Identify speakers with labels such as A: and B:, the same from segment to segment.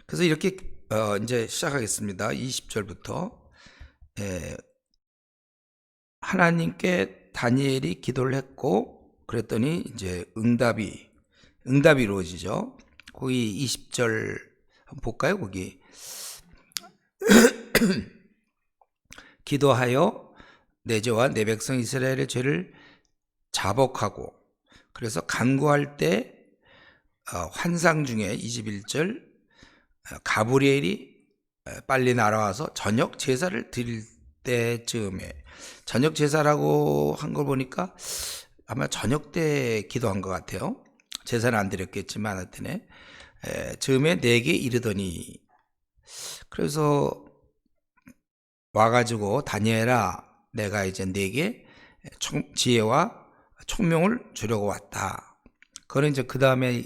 A: 그래서 이렇게 이제 시작하겠습니다. 20절부터 하나님께 다니엘이 기도를 했고 그랬더니 이제 응답이 이루어지죠. 거기 20절 한번 볼까요? 거기 기도하여 내 죄와 내 백성 이스라엘의 죄를 자복하고, 그래서 간구할 때 환상 중에 21절 가브리엘이 빨리 날아와서 저녁 제사를 드릴 때쯤에, 저녁 제사라고 한 걸 보니까 아마 저녁 때 기도한 것 같아요. 제사는 안 드렸겠지만 하여튼에 즈음에 내게 이르더니, 그래서 와가지고 다니엘아 내가 이제 내게 지혜와 총명을 주려고 왔다. 그거는 이제 그 다음에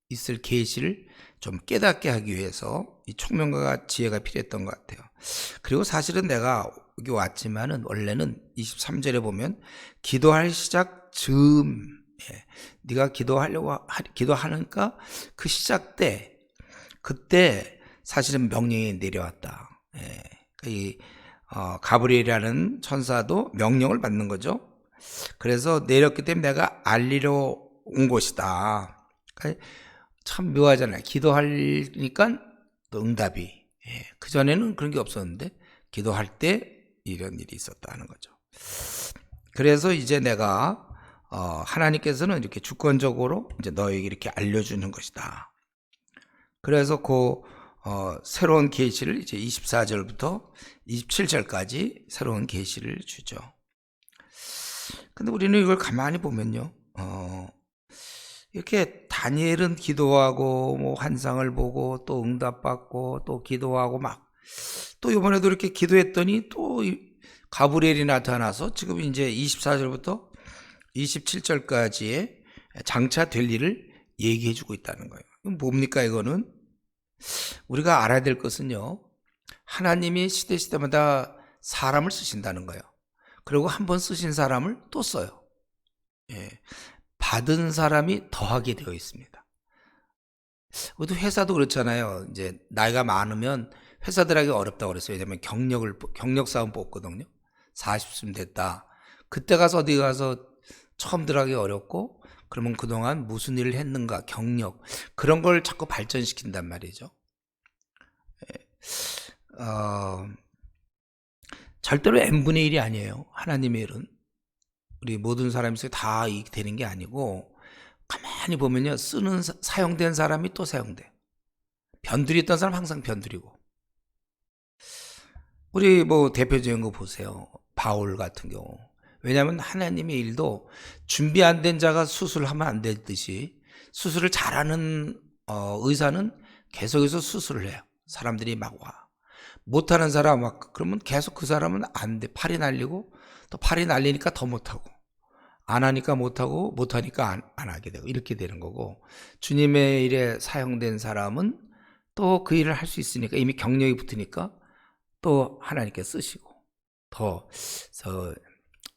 A: 있을 계시를 좀 깨닫게 하기 위해서 이 총명과 지혜가 필요했던 것 같아요. 그리고 사실은 내가 여기 왔지만은 원래는 23절에 보면 기도할 시작 즈음, 네가 기도하니까 그 시작 때, 그때 사실은 명령이 내려왔다. 이 가브리엘이라는 천사도 명령을 받는 거죠. 그래서 내렸기 때문에 내가 알리러 온 것이다. 참 묘하잖아요. 기도하니까 또 응답이. 그전에는 그런 게 없었는데 기도할 때 이런 일이 있었다는 거죠. 그래서 이제 내가 하나님께서는 이렇게 주권적으로 이제 너에게 이렇게 알려주는 것이다. 그래서 그 새로운 계시를 이제 24절부터 27절까지 새로운 계시를 주죠. 근데 우리는 이걸 가만히 보면요, 이렇게 다니엘은 기도하고 뭐 환상을 보고 또 응답받고 또 기도하고 막, 또 이번에도 이렇게 기도했더니 또 가브리엘이 나타나서 지금 이제 24절부터 27절까지의 장차 될 일을 얘기해 주고 있다는 거예요. 뭡니까 이거는? 우리가 알아야 될 것은요, 하나님이 시대마다 사람을 쓰신다는 거예요. 그리고 한 번 쓰신 사람을 또 써요. 받은 사람이 더하게 되어 있습니다. 우리도 회사도 그렇잖아요. 이제 나이가 많으면 회사들하기 어렵다고 그랬어요. 왜냐하면 경력 사원 뽑거든요. 40쯤 됐다. 그때 가서 어디 가서 처음 들어가기 어렵고, 그러면 그동안 무슨 일을 했는가, 경력, 그런 걸 자꾸 발전시킨단 말이죠. 절대로 n분의 1이 아니에요. 하나님의 일은. 우리 모든 사람이 다 이익 되는 게 아니고, 가만히 보면요, 사용된 사람이 또 사용돼. 변두리했던 사람 항상 변두리고. 우리 뭐 대표적인 거 보세요. 바울 같은 경우. 왜냐하면 하나님의 일도 준비 안 된 자가 수술하면 안 되듯이, 수술을 잘하는 의사는 계속해서 수술을 해요. 사람들이 막 와. 못하는 사람 막 그러면 계속 그 사람은 안 돼. 팔이 날리고, 또 팔이 날리니까 더 못하고, 안 하니까 못하고, 못하니까 안 하게 되고, 이렇게 되는 거고, 주님의 일에 사용된 사람은 또 그 일을 할 수 있으니까, 이미 경력이 붙으니까 또 하나님께 쓰시고, 더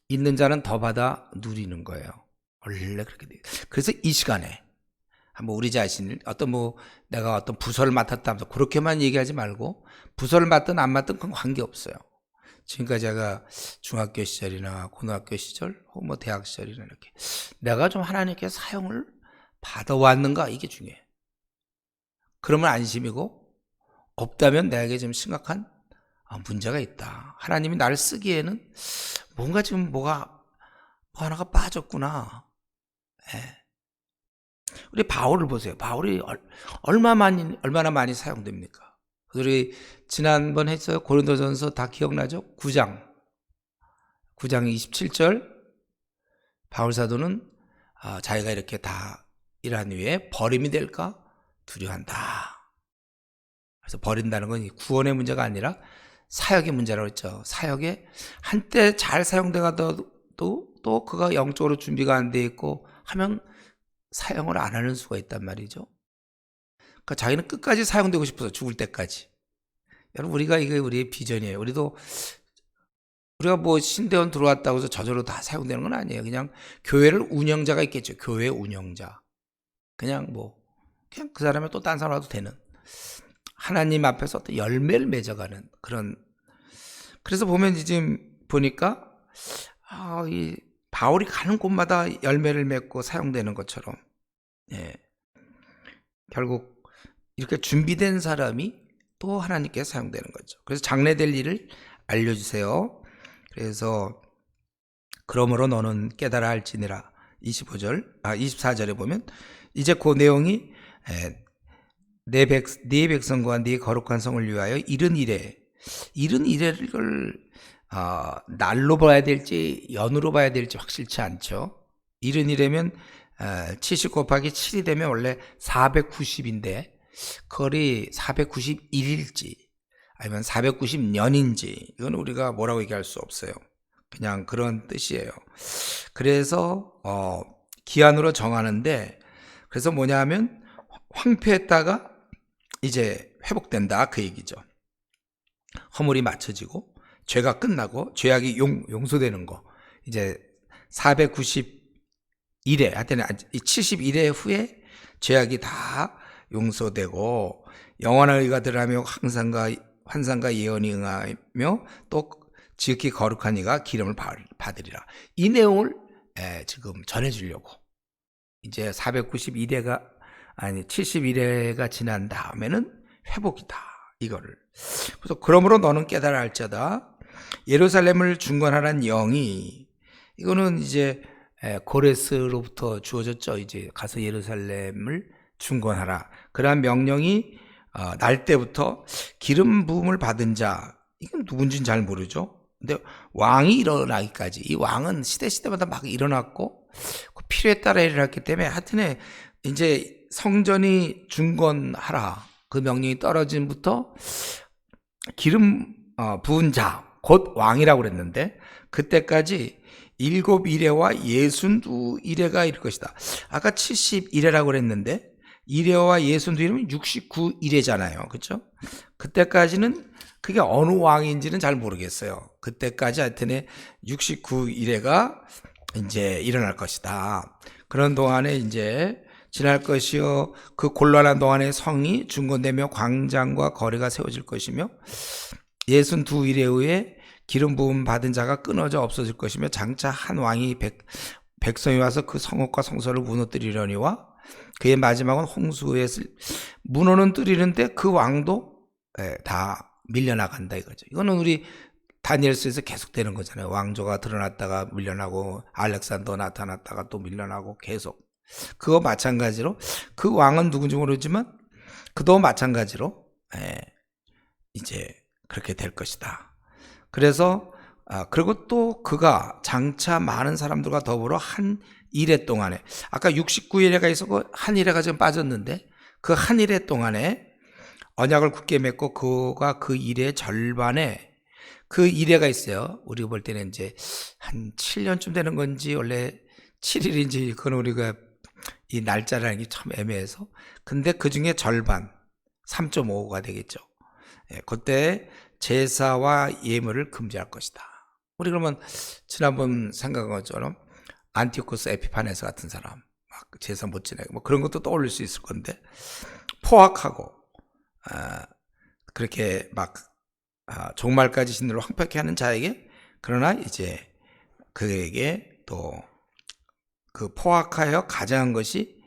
A: 있는 자는 더 받아 누리는 거예요. 원래 그렇게 돼요. 그래서 이 시간에 한번 우리 자신을 내가 어떤 부서를 맡았다 하면서 그렇게만 얘기하지 말고, 부서를 맡든 안 맡든 그건 관계없어요. 지금까지 제가 중학교 시절이나 고등학교 시절 혹은 뭐 대학 시절이나 이렇게 내가 좀 하나님께 사용을 받아왔는가, 이게 중요해요. 그러면 안심이고, 없다면 내게 좀 심각한 문제가 있다. 하나님이 나를 쓰기에는 뭔가 지금 뭐 하나가 빠졌구나. 우리 바울을 보세요. 바울이 얼마나 많이 사용됩니까? 우리 지난번 했어요. 고린도전서 다 기억나죠? 9장 27절 바울 사도는 자기가 이렇게 다 일한 후에 버림이 될까 두려워한다. 그래서 버린다는 건 구원의 문제가 아니라 사역의 문제라고 했죠. 사역에 한때 잘 사용되가도 또 그가 영적으로 준비가 안 돼 있고 하면 사용을 안 하는 수가 있단 말이죠. 그러니까 자기는 끝까지 사용되고 싶어서 죽을 때까지. 여러분, 이게 우리의 비전이에요. 우리가 뭐 신대원 들어왔다고 해서 저절로 다 사용되는 건 아니에요. 그냥 교회를 운영자가 있겠죠. 교회 운영자. 그냥 그 사람이 또 딴 사람 와도 되는. 하나님 앞에서 어떤 열매를 맺어가는 그런. 그래서 보면 지금 보니까 이 바울이 가는 곳마다 열매를 맺고 사용되는 것처럼, 예, 결국 이렇게 준비된 사람이 또 하나님께 사용되는 거죠. 그래서 장래될 일을 알려주세요. 그래서 그러므로 너는 깨달아 할지니라. 24절에 보면 이제 그 내용이 네 백성과 네 거룩한 성을 위하여 이른 이래를 날로 봐야 될지 연으로 봐야 될지 확실치 않죠. 이른 이래면 70 곱하기 7이 되면 원래 490인데 그걸이 491일지 아니면 490년인지 이건 우리가 뭐라고 얘기할 수 없어요. 그냥 그런 뜻이에요. 그래서 기한으로 정하는데, 그래서 뭐냐 하면 황폐했다가 이제 회복된다 그 얘기죠. 허물이 맞춰지고 죄가 끝나고 죄악이 용서되는 거. 이제 491회 하여튼 71회 후에 죄악이 다 용서되고 영원한 의가 들어가며 환상과 예언이 응하며 또 지극히 거룩한 이가 기름을 받으리라. 이 내용을 지금 전해주려고 이제 491회가 아니 71회가 지난 다음에는 회복이다 이거를. 그래서 그러므로 너는 깨달아 할지어다. 예루살렘을 중건하라는 영이, 이거는 이제 고레스로부터 주어졌죠. 이제 가서 예루살렘을 중건하라. 그러한 명령이 날 때부터 기름 부음을 받은 자, 이건 누군지는 잘 모르죠. 근데 왕이 일어나기까지, 이 왕은 시대마다 막 일어났고 필요에 따라 일어났기 때문에 하여튼에 이제 성전이 중건하라 그 명령이 떨어짐부터 기름 부은 자, 곧 왕이라고 그랬는데 그때까지 7일회와 62일회가 이를 것이다. 아까 71회라고 그랬는데 1회와 62일이면 69일회잖아요. 그렇죠? 그때까지는 그게 어느 왕인지는 잘 모르겠어요. 그때까지 하여튼에 69일회가 이제 일어날 것이다. 그런 동안에 이제 지날 것이요 그 곤란한 동안에 성이 중건되며 광장과 거리가 세워질 것이며 62일에 의해 기름 부음 받은 자가 끊어져 없어질 것이며 장차 한 왕이 백성이 와서 그 성읍과 성소를 무너뜨리려니와 그의 마지막은 홍수에 문호는 뜨리는데 그 왕도 다 밀려나간다 이거죠. 이거는 우리 다니엘서에서 계속되는 거잖아요. 왕조가 드러났다가 밀려나고 알렉산더 나타났다가 또 밀려나고 계속. 그거 마찬가지로 그 왕은 누군지 모르지만 그도 마찬가지로 이제 그렇게 될 것이다. 그래서 그리고 또 그가 장차 많은 사람들과 더불어 한 일해 동안에, 아까 69일회가 있었고 한 일회가 지금 빠졌는데 그 한 일해 동안에 언약을 굳게 맺고 그가 그 일의 절반에 그 일회가 있어요. 우리가 볼 때는 이제 한 7년쯤 되는 건지 원래 7일인지 그건 우리가 이 날짜라는 게 참 애매해서, 근데 그 중에 절반 3.5가 되겠죠. 그때 제사와 예물을 금지할 것이다. 우리 그러면 지난번 생각한 것처럼 안티오코스 에피파네스 같은 사람 막 제사 못 지내고 뭐 그런 것도 떠올릴 수 있을 건데, 포악하고 그렇게 막 종말까지 신으로 황폐케 하는 자에게, 그러나 이제 그에게 또 그 포악하여 가장한 것이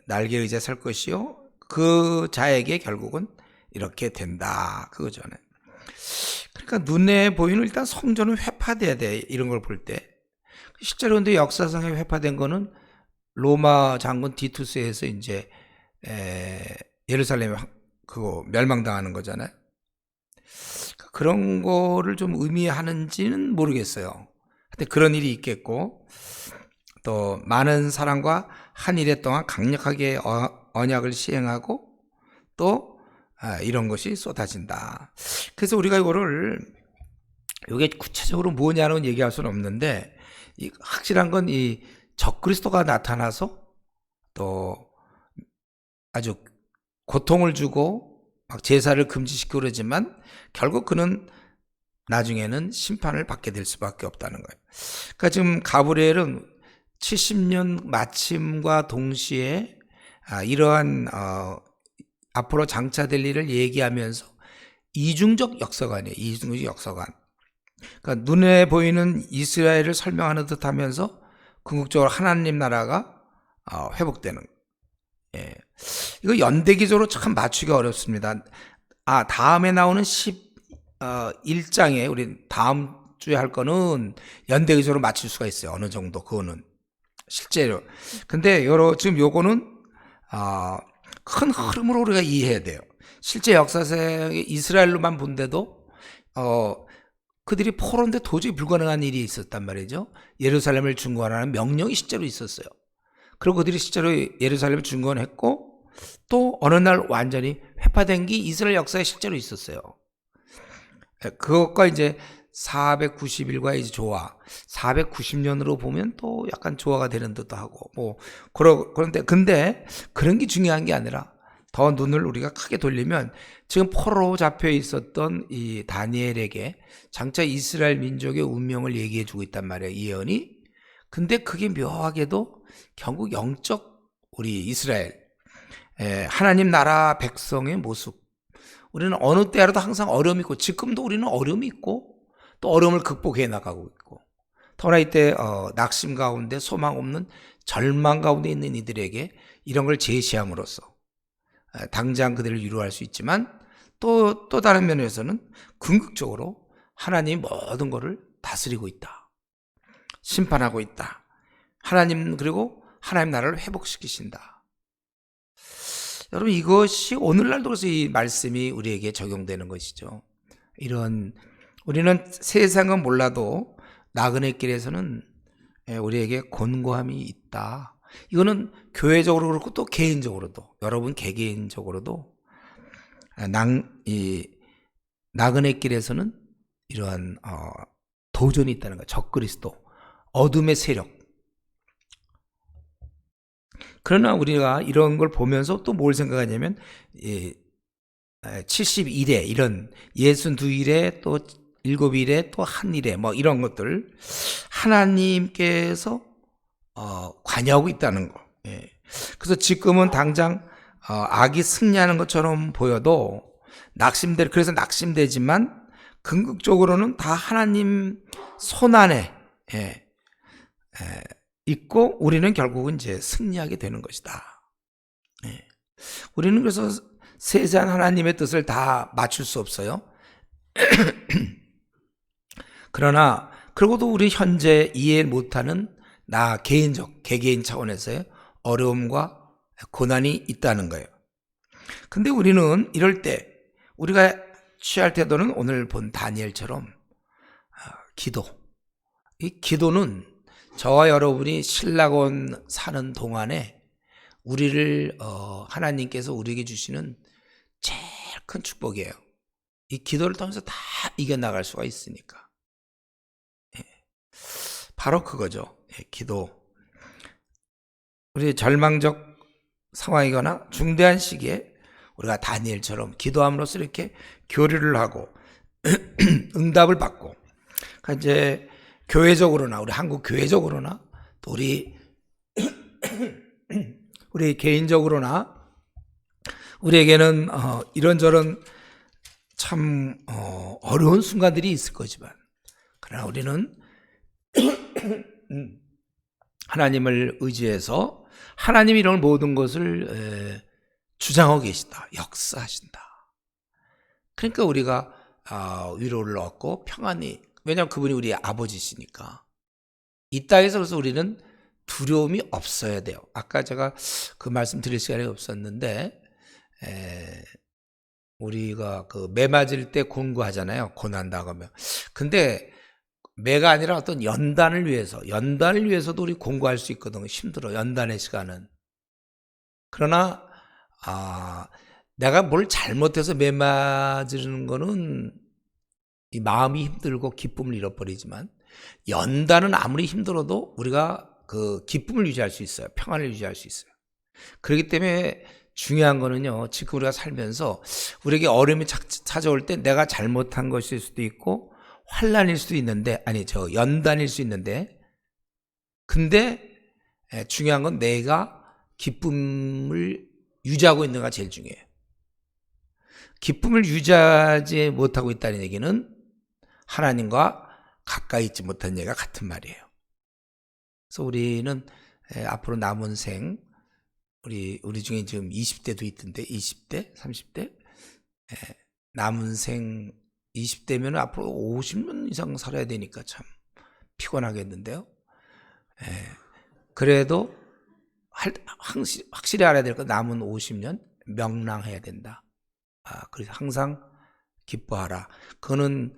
A: 날개 의지에 설 것이요 그 자에게 결국은 이렇게 된다 그거죠. 그러니까 눈에 보이는 일단 성전은 회파돼야 돼. 이런 걸 볼 때 실제로 근데 역사상에 회파된 거는 로마 장군 디투스에서 이제 예루살렘에 그거 멸망당하는 거잖아요. 그런 거를 좀 의미하는지는 모르겠어요. 근데 그런 일이 있겠고, 또 많은 사람과 한 일해 동안 강력하게 언약을 시행하고 또 이런 것이 쏟아진다. 그래서 우리가 이게 구체적으로 뭐냐는 얘기할 수는 없는데, 확실한 건 이 적그리스도가 나타나서 또 아주 고통을 주고 막 제사를 금지시키고 그러지만 결국 그는 나중에는 심판을 받게 될 수밖에 없다는 거예요. 그러니까 지금 가브리엘은 70년 마침과 동시에 이러한 앞으로 장차될 일을 얘기하면서 이중적 역사관이에요. 이중적 역사관. 그러니까 눈에 보이는 이스라엘을 설명하는 듯 하면서 궁극적으로 하나님 나라가 회복되는. 예. 이거 연대기조로 참 맞추기 어렵습니다. 다음에 나오는 11장에 우리 다음 주에 할 거는 연대기조로 맞출 수가 있어요. 어느 정도 그거는 실제로. 근데 지금 요거는 큰 흐름으로 우리가 이해해야 돼요. 실제 역사상에 이스라엘로만 본데도 그들이 포로인데 도저히 불가능한 일이 있었단 말이죠. 예루살렘을 중건하는 명령이 실제로 있었어요. 그리고 그들이 실제로 예루살렘을 중건했고 또 어느 날 완전히 회파된 게 이스라엘 역사에 실제로 있었어요. 그것과 이제 490일과 이제 조화, 490년으로 보면 또 약간 조화가 되는 듯도 하고, 그런데 그런 게 중요한 게 아니라 더 눈을 우리가 크게 돌리면 지금 포로로 잡혀 있었던 이 다니엘에게 장차 이스라엘 민족의 운명을 얘기해 주고 있단 말이에요, 이 예언이. 근데 그게 묘하게도 결국 영적 우리 이스라엘, 하나님 나라 백성의 모습. 우리는 어느 때라도 항상 어려움이 있고, 지금도 우리는 어려움이 있고, 또 어려움을 극복해 나가고 있고, 더나 이때 낙심 가운데 소망 없는 절망 가운데 있는 이들에게 이런 걸 제시함으로써 당장 그들을 위로할 수 있지만 또 다른 면에서는 궁극적으로 하나님이 모든 것을 다스리고 있다, 심판하고 있다, 그리고 하나님 나라를 회복시키신다. 여러분, 이것이 오늘날도 그래서 이 말씀이 우리에게 적용되는 것이죠. 우리는 세상은 몰라도 나그네 길에서는 우리에게 권고함이 있다. 이거는 교회적으로 그렇고 또 개인적으로도, 여러분 개개인적으로도 이 나그네 길에서는 이러한 도전이 있다는 거예요. 적그리스도, 어둠의 세력. 그러나 우리가 이런 걸 보면서 또 뭘 생각하냐면 71회 이런 62일에 또 7일에 또 한 일에 이런 것들 하나님께서 관여하고 있다는 거. 그래서 지금은 당장 악이 승리하는 것처럼 보여도 그래서 낙심되지만 궁극적으로는 다 하나님 손 안에 있고 우리는 결국은 이제 승리하게 되는 것이다. 우리는 그래서 세세한 하나님의 뜻을 다 맞출 수 없어요. 그러나 그러고도 우리 현재 이해 못하는 개개인 차원에서의 어려움과 고난이 있다는 거예요. 근데 우리는 이럴 때 우리가 취할 태도는 오늘 본 다니엘처럼 기도. 이 기도는 저와 여러분이 신라곤 사는 동안에 하나님께서 우리에게 주시는 제일 큰 축복이에요. 이 기도를 통해서 다 이겨나갈 수가 있으니까. 바로 그거죠. 기도. 우리 절망적 상황이거나 중대한 시기에 우리가 다니엘처럼 기도함으로써 이렇게 교류를 하고 응답을 받고, 그러니까 이제 교회적으로나 우리 한국 교회적으로나 또 우리 개인적으로나 우리에게는 이런저런 참 어려운 순간들이 있을 거지만, 그러나 우리는 하나님을 의지해서 하나님이 이런 모든 것을 주장하고 계시다, 역사하신다. 그러니까 우리가 위로를 얻고 평안히, 왜냐하면 그분이 우리 아버지시니까 이 땅에서. 그래서 우리는 두려움이 없어야 돼요. 아까 제가 그 말씀 드릴 시간이 없었는데 우리가 그 매 맞을 때 공구하잖아요, 고난 당하면. 근데 매가 아니라 어떤 연단을 위해서도 우리 공부할 수 있거든요. 힘들어, 연단의 시간은. 그러나 내가 뭘 잘못해서 매 맞는 거는 이 마음이 힘들고 기쁨을 잃어버리지만, 연단은 아무리 힘들어도 우리가 그 기쁨을 유지할 수 있어요. 평안을 유지할 수 있어요. 그렇기 때문에 중요한 거는요, 지금 우리가 살면서 우리에게 어려움이 찾아올 때 내가 잘못한 것일 수도 있고 환난일 수도 있는데, 연단일 수 있는데, 근데 중요한 건 내가 기쁨을 유지하고 있는가 제일 중요해요. 기쁨을 유지하지 못하고 있다는 얘기는 하나님과 가까이 있지 못한 얘기가 같은 말이에요. 그래서 우리는 앞으로 남은 생, 우리 중에 지금 20대도 있던데, 20대, 30대, 남은 생 20대면 앞으로 50년 이상 살아야 되니까 참 피곤하겠는데요. 그래도 확실히 알아야 될 건 남은 50년 명랑해야 된다. 그래서 항상 기뻐하라. 그거는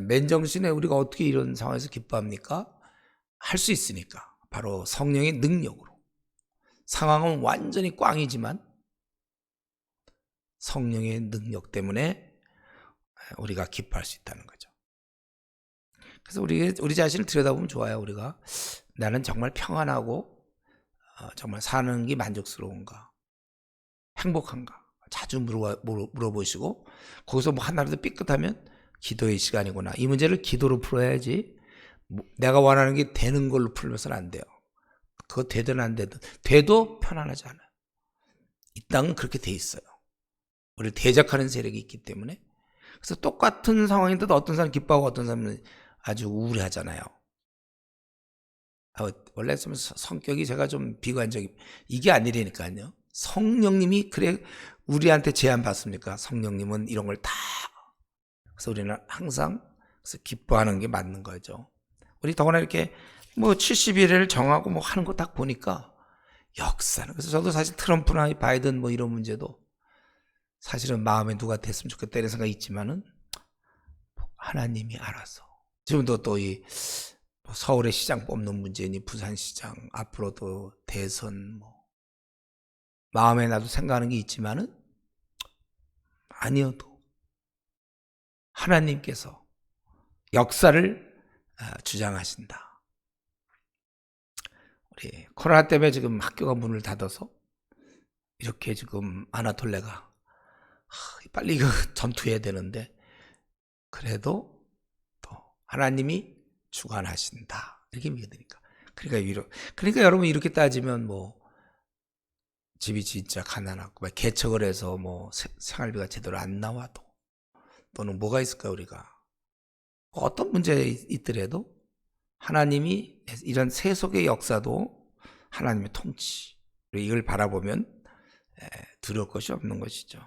A: 맨정신에 우리가 어떻게 이런 상황에서 기뻐합니까? 할 수 있으니까. 바로 성령의 능력으로. 상황은 완전히 꽝이지만 성령의 능력 때문에 우리가 기뻐할 수 있다는 거죠. 그래서 우리 자신을 들여다보면 좋아요. 우리가 나는 정말 평안하고 정말 사는 게 만족스러운가, 행복한가 자주 물어보시고, 거기서 뭐 하나라도 삐끗하면 기도의 시간이구나. 이 문제를 기도로 풀어야지 내가 원하는 게 되는 걸로 풀면서는 안 돼요. 그거 되든 안 되든 돼도 편안하지 않아요. 이 땅은 그렇게 돼 있어요. 우리를 대적하는 세력이 있기 때문에. 그래서 똑같은 상황인데도 어떤 사람은 기뻐하고 어떤 사람은 아주 우울해하잖아요. 원래 좀 성격이 제가 좀 비관적이, 이게 아니라니까요. 성령님이 그래 우리한테 제안 받습니까? 성령님은 이런 걸 다. 그래서 우리는 항상 그래서 기뻐하는 게 맞는 거죠. 우리 더구나 이렇게 뭐 70일을 정하고 뭐 하는 거 딱 보니까 역사는. 그래서 저도 사실 트럼프나 바이든 뭐 이런 문제도 사실은 마음에 누가 됐으면 좋겠다 이런 생각이 있지만은 하나님이 알아서. 지금도 또 이 서울의 시장 뽑는 문제니 부산시장, 앞으로도 대선 뭐 마음에 나도 생각하는 게 있지만은 아니어도 하나님께서 역사를 주장하신다. 우리 코로나 때문에 지금 학교가 문을 닫아서 이렇게 지금 아나톨레가 빨리 이거 전투해야 되는데 그래도 또 하나님이 주관하신다. 이렇게 믿으니까. 그러니까 여러분 이렇게 따지면 뭐 집이 진짜 가난하고 개척을 해서 뭐 생활비가 제대로 안 나와도 또는 뭐가 있을까 우리가 어떤 문제에 있더라도 하나님이 이런 세속의 역사도 하나님의 통치 이걸 바라보면 두려울 것이 없는 것이죠.